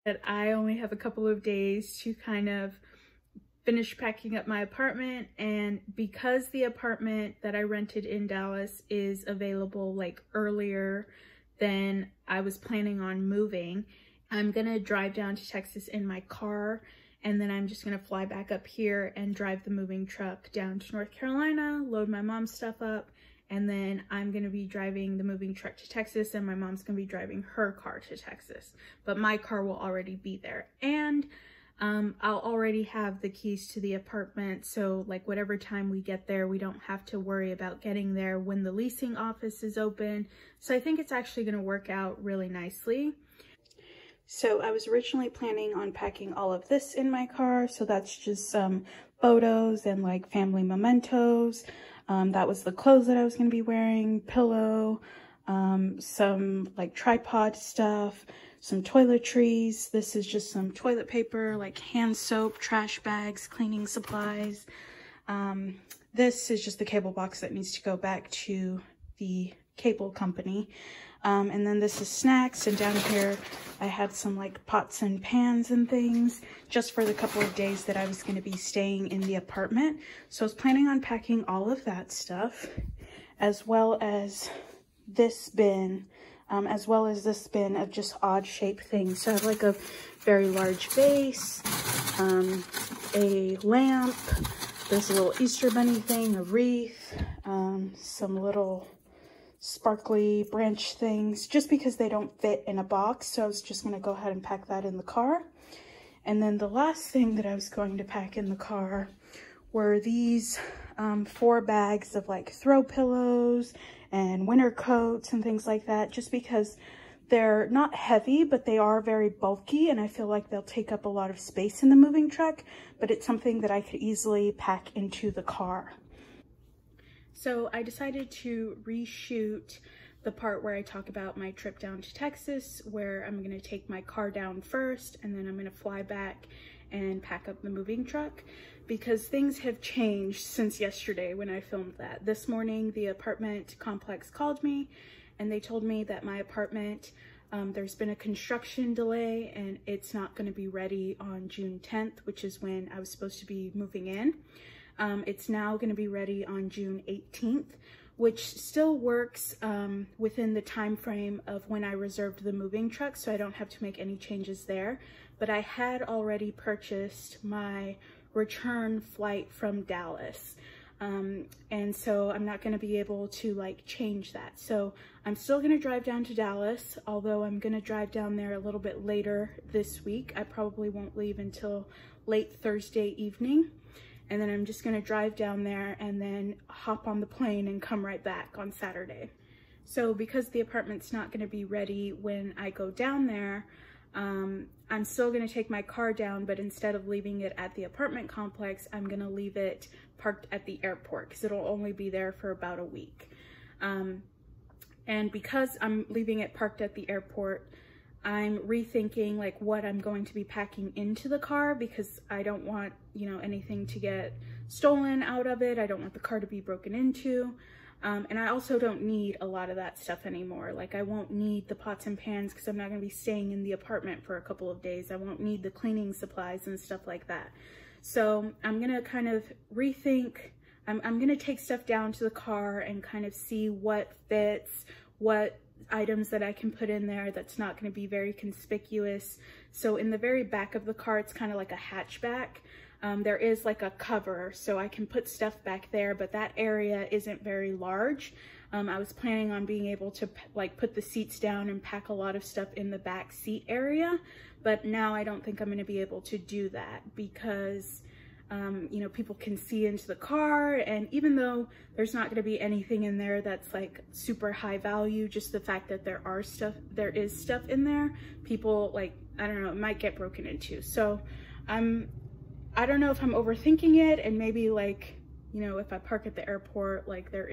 that I only have a couple of days to kind of finish packing up my apartment, and because the apartment that I rented in Dallas is available like earlier than I was planning on moving, I'm gonna drive down to Texas in my car, and then I'm just gonna fly back up here and drive the moving truck down to North Carolina, load my mom's stuff up, and then I'm gonna be driving the moving truck to Texas, and my mom's gonna be driving her car to Texas. But my car will already be there. And I'll already have the keys to the apartment, so like whatever time we get there, we don't have to worry about getting there when the leasing office is open. So I think it's actually gonna work out really nicely. So I was originally planning on packing all of this in my car. So that's just some photos and like family mementos. That was the clothes that I was gonna be wearing, pillow, some like tripod stuff, some toiletries. This is just some toilet paper, like hand soap, trash bags, cleaning supplies. This is just the cable box that needs to go back to the cable company. And then this is snacks, and down here I had some like pots and pans and things just for the couple of days that I was going to be staying in the apartment. So I was planning on packing all of that stuff, as well as this bin, of just odd shaped things. So I have like a very large vase, a lamp, there's a little Easter bunny thing, a wreath, some little sparkly branch things, just because they don't fit in a box. So I was just going to go ahead and pack that in the car. And then the last thing that I was going to pack in the car were these 4 bags of like throw pillows and winter coats and things like that, just because they're not heavy, but they are very bulky, and I feel like they'll take up a lot of space in the moving truck, but it's something that I could easily pack into the car. So I decided to reshoot the part where I talk about my trip down to Texas, where I'm going to take my car down first, and then I'm going to fly back and pack up the moving truck, because things have changed since yesterday when I filmed that. This morning, the apartment complex called me, and they told me that my apartment, there's been a construction delay, and it's not going to be ready on June 10th, which is when I was supposed to be moving in. It's now going to be ready on June 18th, which still works within the time frame of when I reserved the moving truck, so I don't have to make any changes there. But I had already purchased my return flight from Dallas, and so I'm not going to be able to like change that. So I'm still going to drive down to Dallas, although I'm going to drive down there a little bit later this week. I probably won't leave until late Thursday evening. And then I'm just gonna drive down there and then hop on the plane and come right back on Saturday. So because the apartment's not gonna be ready when I go down there, I'm still gonna take my car down, but instead of leaving it at the apartment complex, I'm gonna leave it parked at the airport, because it'll only be there for about a week. And because I'm leaving it parked at the airport, I'm rethinking like what I'm going to be packing into the car, because I don't want, you know, anything to get stolen out of it. I don't want the car to be broken into. And I also don't need a lot of that stuff anymore. Like I won't need the pots and pans because I'm not going to be staying in the apartment for a couple of days. I won't need the cleaning supplies and stuff like that. So I'm going to kind of rethink. I'm going to take stuff down to the car and kind of see what fits, what items that I can put in there that's not going to be very conspicuous. So in the very back of the car, it's kind of like a hatchback. There is like a cover, so I can put stuff back there, but that area isn't very large. I was planning on being able to like put the seats down and pack a lot of stuff in the back seat area, but now I don't think I'm going to be able to do that, because you know, people can see into the car, and even though there's not going to be anything in there that's like super high value, just the fact that there is stuff in there, people like, I don't know, it might get broken into. So I don't know if I'm overthinking it, and maybe like, you know, if I park at the airport, like there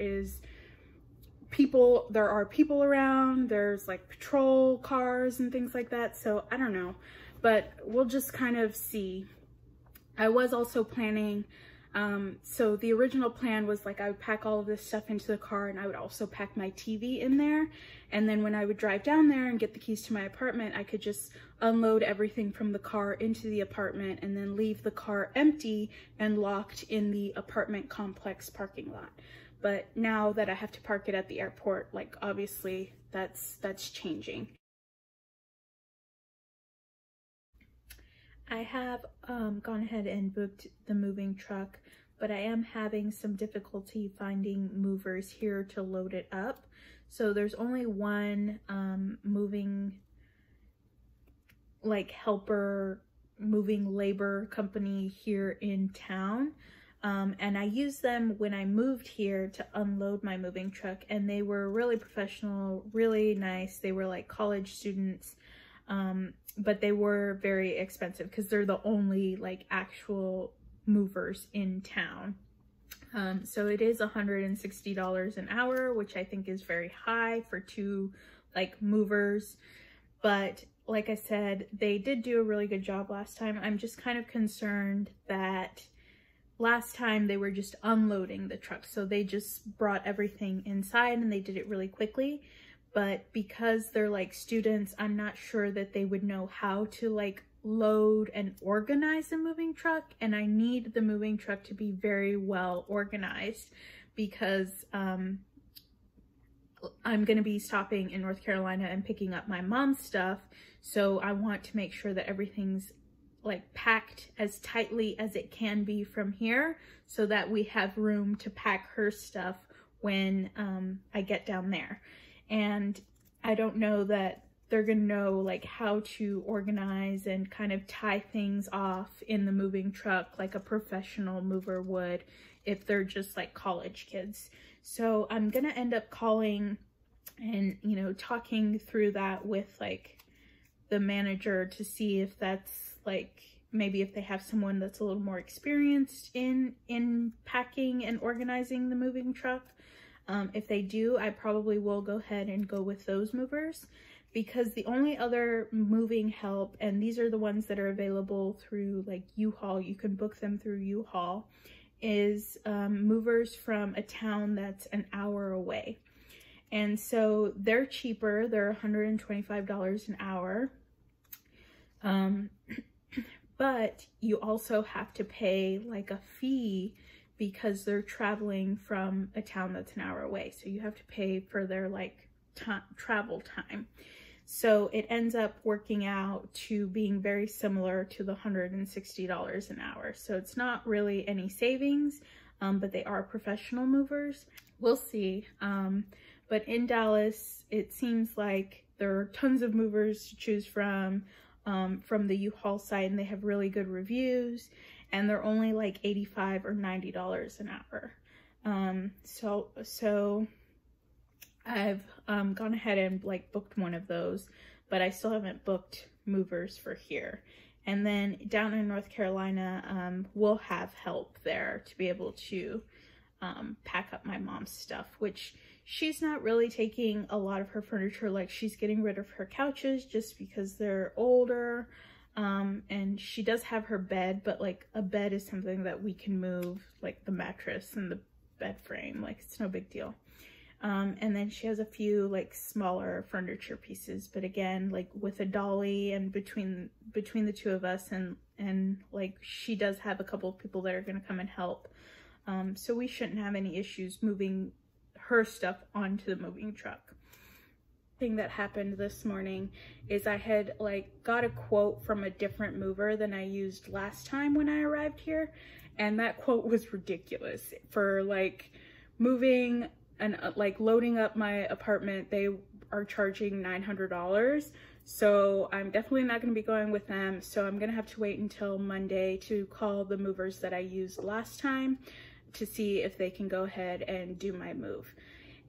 are people around, there's like patrol cars and things like that. So I don't know, but we'll just kind of see. I was also planning So the original plan was like I would pack all of this stuff into the car and I would also pack my TV in there. And then when I would drive down there and get the keys to my apartment, I could just unload everything from the car into the apartment and then leave the car empty and locked in the apartment complex parking lot. But now that I have to park it at the airport, like obviously that's changing. I have gone ahead and booked the moving truck, but I am having some difficulty finding movers here to load it up. So there's only one moving like helper moving labor company here in town. And I used them when I moved here to unload my moving truck, and they were really professional, really nice. They were like college students, but they were very expensive because they're the only like actual movers in town. So it is $160 an hour, which I think is very high for two like movers. But like I said, they did do a really good job last time. I'm just kind of concerned that last time they were just unloading the truck. So they just brought everything inside and they did it really quickly. But because they're like students, I'm not sure that they would know how to like load and organize a moving truck. And I need the moving truck to be very well organized because I'm going to be stopping in North Carolina and picking up my mom's stuff. So I want to make sure that everything's like packed as tightly as it can be from here so that we have room to pack her stuff when I get down there. And I don't know that they're gonna know like how to organize and kind of tie things off in the moving truck like a professional mover would if they're just like college kids. So I'm gonna end up calling and, you know, talking through that with like the manager to see if that's like, maybe if they have someone that's a little more experienced in packing and organizing the moving truck. If they do, I probably will go ahead and go with those movers, because the only other moving help, and these are the ones that are available through like U-Haul, you can book them through U-Haul, is movers from a town that's an hour away. And so they're cheaper, they're $125 an hour. But you also have to pay like a fee because they're traveling from a town that's an hour away. So you have to pay for their like travel time. So it ends up working out to being very similar to the $160 an hour. So it's not really any savings, but they are professional movers. We'll see. But in Dallas, it seems like there are tons of movers to choose from the U-Haul site, and they have really good reviews, and they're only like $85 or $90 an hour. So I've gone ahead and like booked one of those, but I still haven't booked movers for here. And then down in North Carolina, we'll have help there to be able to pack up my mom's stuff, which she's not really taking a lot of her furniture. Like, she's getting rid of her couches just because they're older. And she does have her bed, but like a bed is something that we can move, like the mattress and the bed frame, like it's no big deal. And then she has a few like smaller furniture pieces, but again, like with a dolly and between the two of us, and like she does have a couple of people that are going to come and help. So we shouldn't have any issues moving her stuff onto the moving truck. Thing that happened this morning is I had like got a quote from a different mover than I used last time when I arrived here, and that quote was ridiculous. For like moving and like loading up my apartment, they are charging $900. So I'm definitely not going to be going with them. So I'm going to have to wait until Monday to call the movers that I used last time to see if they can go ahead and do my move.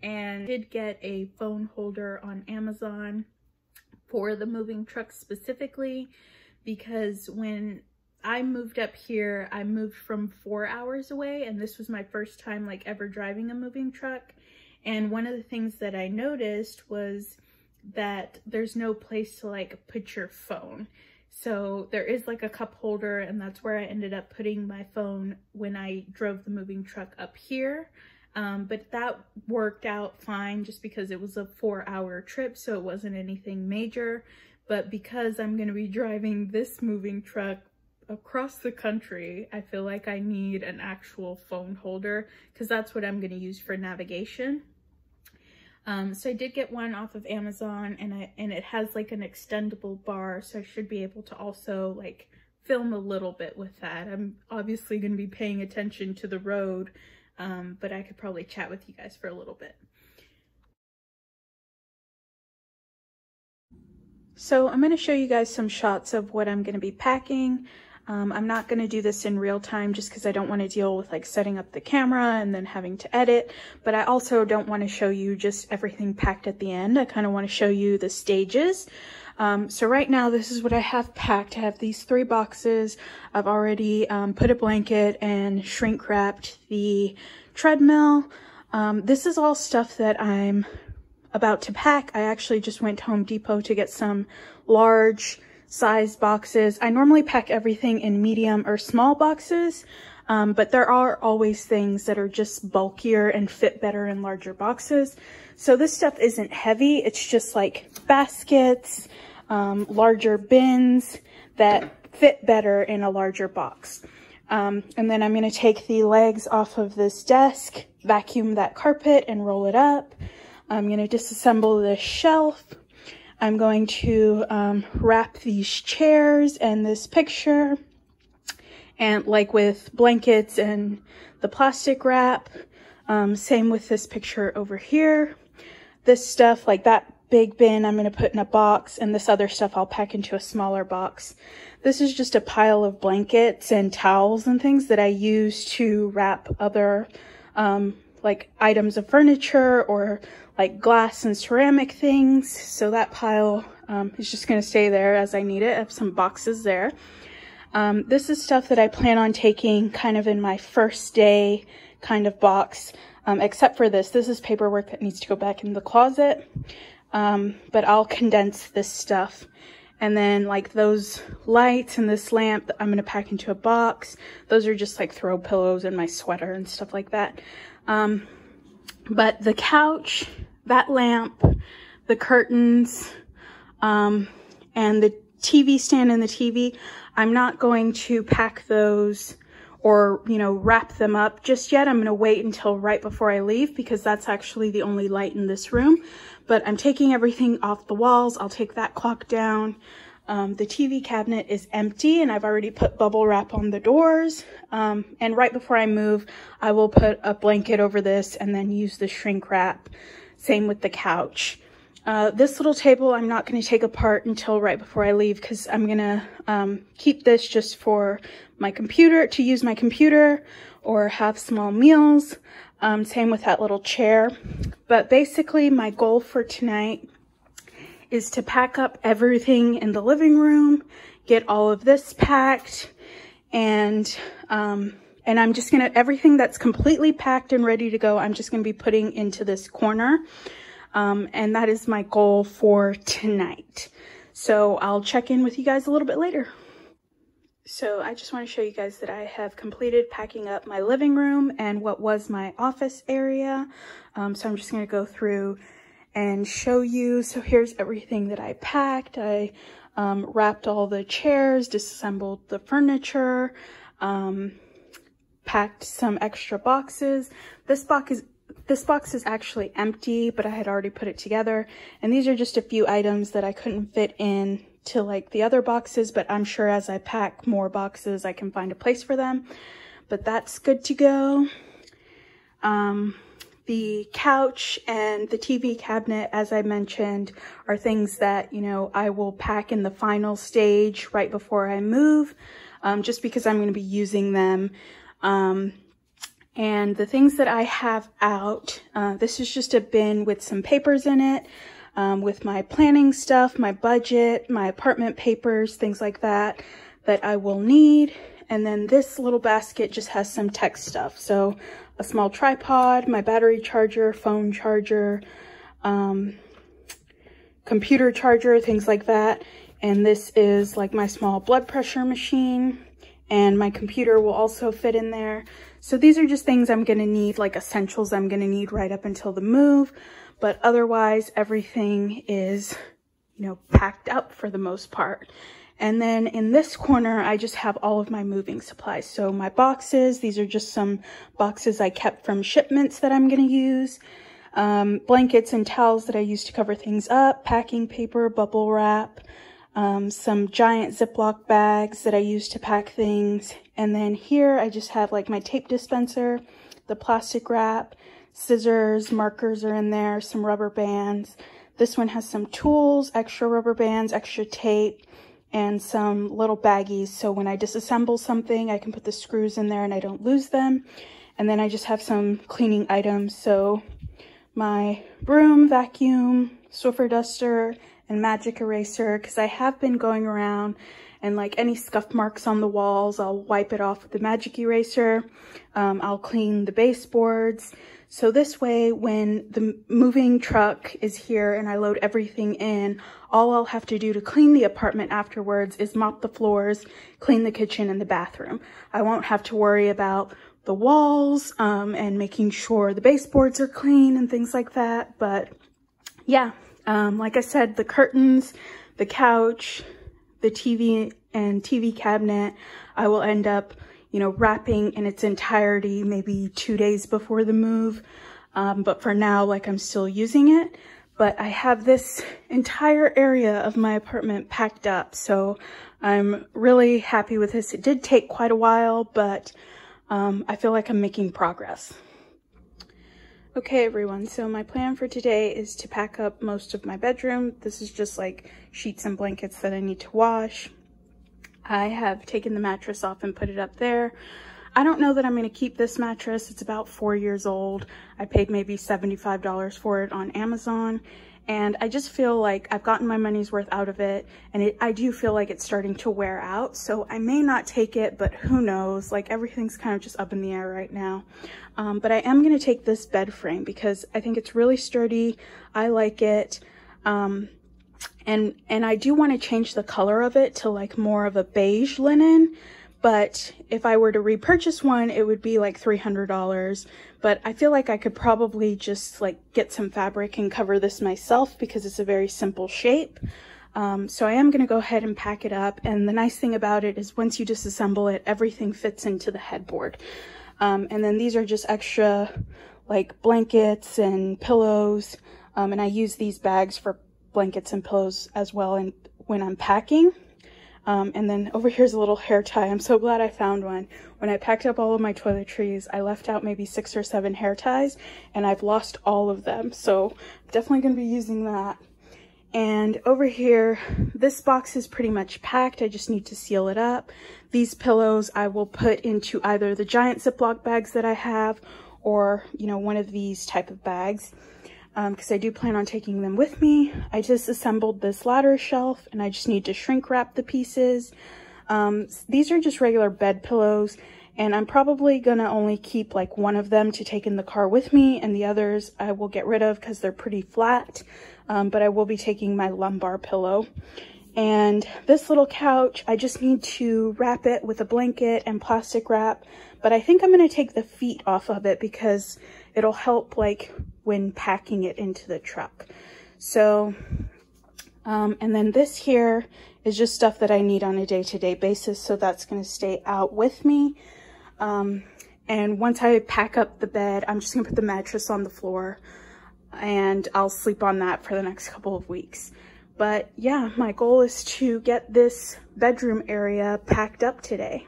And I did get a phone holder on Amazon for the moving truck specifically, because when I moved up here, I moved from 4 hours away, and this was my first time like ever driving a moving truck. And one of the things that I noticed was that there's no place to like put your phone. So there is like a cup holder, and that's where I ended up putting my phone when I drove the moving truck up here. But that worked out fine just because it was a 4-hour trip, so it wasn't anything major. But because I'm going to be driving this moving truck across the country, I feel like I need an actual phone holder because that's what I'm going to use for navigation. So I did get one off of Amazon, and it has like an extendable bar, so I should be able to also like film a little bit with that. I'm obviously going to be paying attention to the road, but I could probably chat with you guys for a little bit. So I'm going to show you guys some shots of what I'm going to be packing. I'm not going to do this in real time just because I don't want to deal with like setting up the camera and then having to edit, but I also don't want to show you just everything packed at the end. I kind of want to show you the stages. So right now, this is what I have packed. I have these 3 boxes. I've already put a blanket and shrink wrapped the treadmill. This is all stuff that I'm about to pack. I actually just went to Home Depot to get some large size boxes. I normally pack everything in medium or small boxes, but there are always things that are just bulkier and fit better in larger boxes. So this stuff isn't heavy. It's just like baskets, larger bins that fit better in a larger box. And then I'm going to take the legs off of this desk, vacuum that carpet and roll it up. I'm going to disassemble this shelf. I'm going to wrap these chairs and this picture, and like with blankets and the plastic wrap. Same with this picture over here. This stuff, like that big bin, I'm going to put in a box, and this other stuff I'll pack into a smaller box. This is just a pile of blankets and towels and things that I use to wrap other like items of furniture or like glass and ceramic things. So that pile is just going to stay there as I need it. I have some boxes there. This is stuff that I plan on taking kind of in my first day kind of box, except for this. This is paperwork that needs to go back in the closet, but I'll condense this stuff. And then like those lights and this lamp, I'm going to pack into a box. Those are just like throw pillows and my sweater and stuff like that. But the couch, that lamp, the curtains, and the TV stand and the TV, I'm not going to pack those or, you know, wrap them up just yet. I'm going to wait until right before I leave because that's actually the only light in this room. But I'm taking everything off the walls. I'll take that clock down. The TV cabinet is empty and I've already put bubble wrap on the doors. And right before I move, I will put a blanket over this and then use the shrink wrap. Same with the couch. This little table I'm not going to take apart until right before I leave because I'm going to keep this just for my computer, to use my computer or have small meals. Same with that little chair. But basically my goal for tonight is to pack up everything in the living room, get all of this packed, and I'm just gonna, everything that's completely packed and ready to go, I'm just gonna be putting into this corner. And that is my goal for tonight. So I'll check in with you guys a little bit later. So I just want to show you guys that I have completed packing up my living room and what was my office area. So I'm just going to go through and show you. So here's everything that I packed. I wrapped all the chairs, disassembled the furniture, packed some extra boxes. This box is actually empty, but I had already put it together. And these are just a few items that I couldn't fit in to like the other boxes, but I'm sure as I pack more boxes, I can find a place for them. But that's good to go. The couch and the TV cabinet, as I mentioned, are things that, you know, I will pack in the final stage right before I move, just because I'm going to be using them. And the things that I have out, this is just a bin with some papers in it, with my planning stuff, my budget, my apartment papers, things like that, that I will need. And then this little basket just has some tech stuff. So a small tripod, my battery charger, phone charger, computer charger, things like that. And this is like my small blood pressure machine, and my computer will also fit in there. So these are just things I'm gonna need, like essentials I'm gonna need right up until the move. But otherwise, everything is, you know, packed up for the most part. And then in this corner, I just have all of my moving supplies. So my boxes, these are just some boxes I kept from shipments that I'm gonna use. Blankets and towels that I use to cover things up, packing paper, bubble wrap, some giant Ziploc bags that I use to pack things. And then here I just have like my tape dispenser, the plastic wrap, scissors, markers are in there, some rubber bands. This one has some tools, extra rubber bands, extra tape, and some little baggies. So when I disassemble something, I can put the screws in there and I don't lose them. And then I just have some cleaning items. So my broom, vacuum, Swiffer duster, and magic eraser, because I have been going around and like any scuff marks on the walls, I'll wipe it off with the magic eraser. I'll clean the baseboards. So this way, when the moving truck is here and I load everything in, all I'll have to do to clean the apartment afterwards is mop the floors, clean the kitchen and the bathroom. I won't have to worry about the walls and making sure the baseboards are clean and things like that. But yeah, like I said, the curtains, the couch, the TV and TV cabinet, I will end up, you know, wrapping in its entirety maybe 2 days before the move. But for now, like, I'm still using it. But I have this entire area of my apartment packed up, so I'm really happy with this. It did take quite a while, but I feel like I'm making progress. Okay, everyone, so my plan for today is to pack up most of my bedroom. This is just like sheets and blankets that I need to wash. I have taken the mattress off and put it up there. I don't know that I'm going to keep this mattress. It's about 4 years old. I paid maybe $75 for it on Amazon. And I just feel like I've gotten my money's worth out of it. And I do feel like it's starting to wear out. So I may not take it, but who knows? Like, everything's kind of just up in the air right now. But I am going to take this bed frame because I think it's really sturdy. I like it. And I do want to change the color of it to like more of a beige linen. But if I were to repurchase one, it would be like $300. But I feel like I could probably just like get some fabric and cover this myself because it's a very simple shape. So I am going to go ahead and pack it up. And the nice thing about it is once you disassemble it, everything fits into the headboard. And then these are just extra like blankets and pillows. And I use these bags for blankets and pillows as well and when I'm packing. And then over here's a little hair tie. I'm so glad I found one. When I packed up all of my toiletries, I left out maybe 6 or 7 hair ties and I've lost all of them. So I'm definitely going to be using that. And over here, this box is pretty much packed. I just need to seal it up. These pillows I will put into either the giant Ziploc bags that I have or, you know, one of these type of bags. Because I do plan on taking them with me. I just assembled this ladder shelf and I just need to shrink wrap the pieces. These are just regular bed pillows and I'm probably gonna only keep like one of them to take in the car with me and the others I will get rid of because they're pretty flat. But I will be taking my lumbar pillow. And this little couch, I just need to wrap it with a blanket and plastic wrap. But I think I'm gonna take the feet off of it because it'll help like when packing it into the truck. So, and then this here is just stuff that I need on a day-to-day basis. So that's going to stay out with me. And once I pack up the bed, I'm just going to put the mattress on the floor and I'll sleep on that for the next couple of weeks. But yeah, my goal is to get this bedroom area packed up today.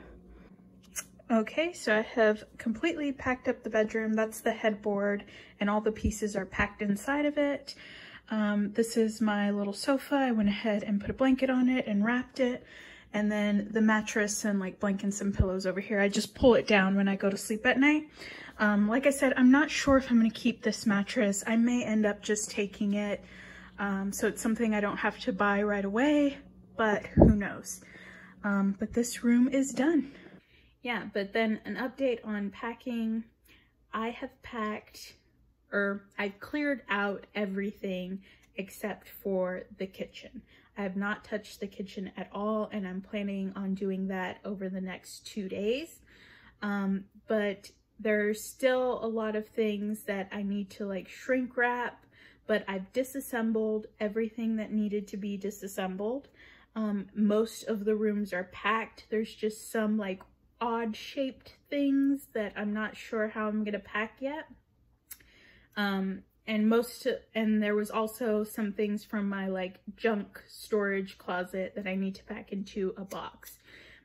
Okay, so I have completely packed up the bedroom. That's the headboard and all the pieces are packed inside of it. This is my little sofa. I went ahead and put a blanket on it and wrapped it. And then the mattress and like blankets and pillows over here, I just pull it down when I go to sleep at night. Like I said, I'm not sure if I'm gonna keep this mattress. I may end up just taking it. So it's something I don't have to buy right away, but who knows. But this room is done. Yeah, but then an update on packing. I have packed, or I've cleared out everything except for the kitchen. I have not touched the kitchen at all, and I'm planning on doing that over the next 2 days. But there's still a lot of things that I need to like shrink wrap, but I've disassembled everything that needed to be disassembled. Most of the rooms are packed. There's just some like odd shaped things that I'm not sure how I'm gonna pack yet. And there was also some things from my like junk storage closet that I need to pack into a box.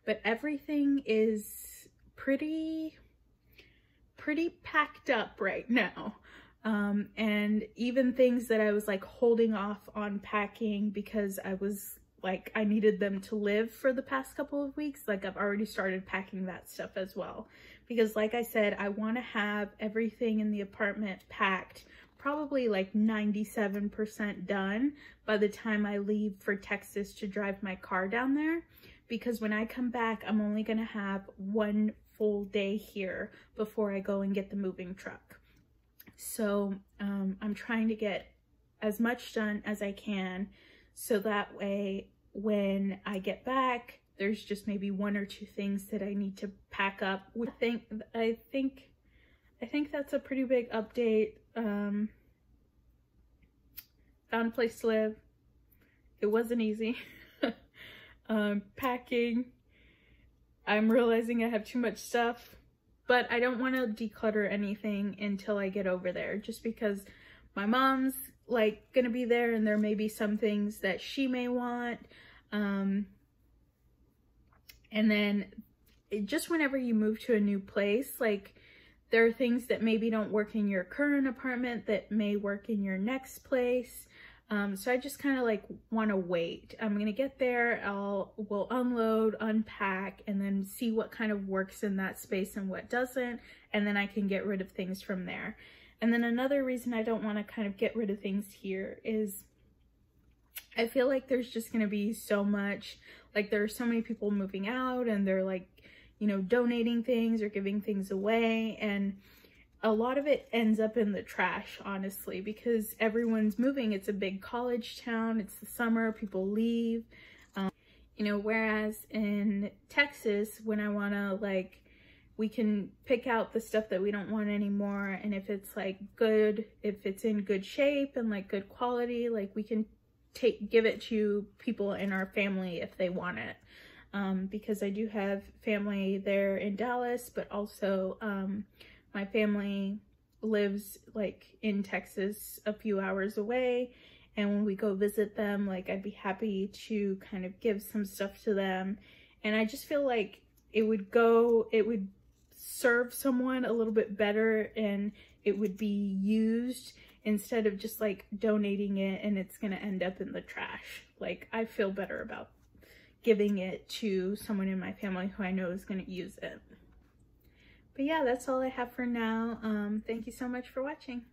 But everything is pretty packed up right now. And even things that I was like holding off on packing because I needed them to live for the past couple of weeks, like I've already started packing that stuff as well. Because like I said, I want to have everything in the apartment packed, probably like 97% done by the time I leave for Texas to drive my car down there. Because when I come back, I'm only going to have 1 full day here before I go and get the moving truck. So I'm trying to get as much done as I can, so that way when I get back, there's just maybe 1 or 2 things that I need to pack up. I think that's a pretty big update. Found a place to live. It wasn't easy. Packing. I'm realizing I have too much stuff, but I don't want to declutter anything until I get over there, just because my mom's like gonna be there and there may be some things that she may want. And then just whenever you move to a new place, like there are things that maybe don't work in your current apartment that may work in your next place. So I just kind of like want to wait. I'm gonna get there, we'll unload, unpack, and then see what kind of works in that space and what doesn't, and then I can get rid of things from there. And then another reason I don't want to kind of get rid of things here is I feel like there's just gonna be so much, like there are so many people moving out and they're like, you know, donating things or giving things away, and a lot of it ends up in the trash, honestly, because everyone's moving. It's a big college town. It's the summer. People leave. You know, whereas in Texas, when I want to, like, we can pick out the stuff that we don't want anymore. And if it's, like, good, if it's in good shape and, like, good quality, like, we can give it to people in our family if they want it. Because I do have family there in Dallas, but also, my family lives like in Texas a few hours away, and when we go visit them, like I'd be happy to kind of give some stuff to them. And I just feel like it would serve someone a little bit better and it would be used instead of just like donating it and it's gonna end up in the trash. Like I feel better about giving it to someone in my family who I know is gonna use it. But yeah, that's all I have for now. Thank you so much for watching.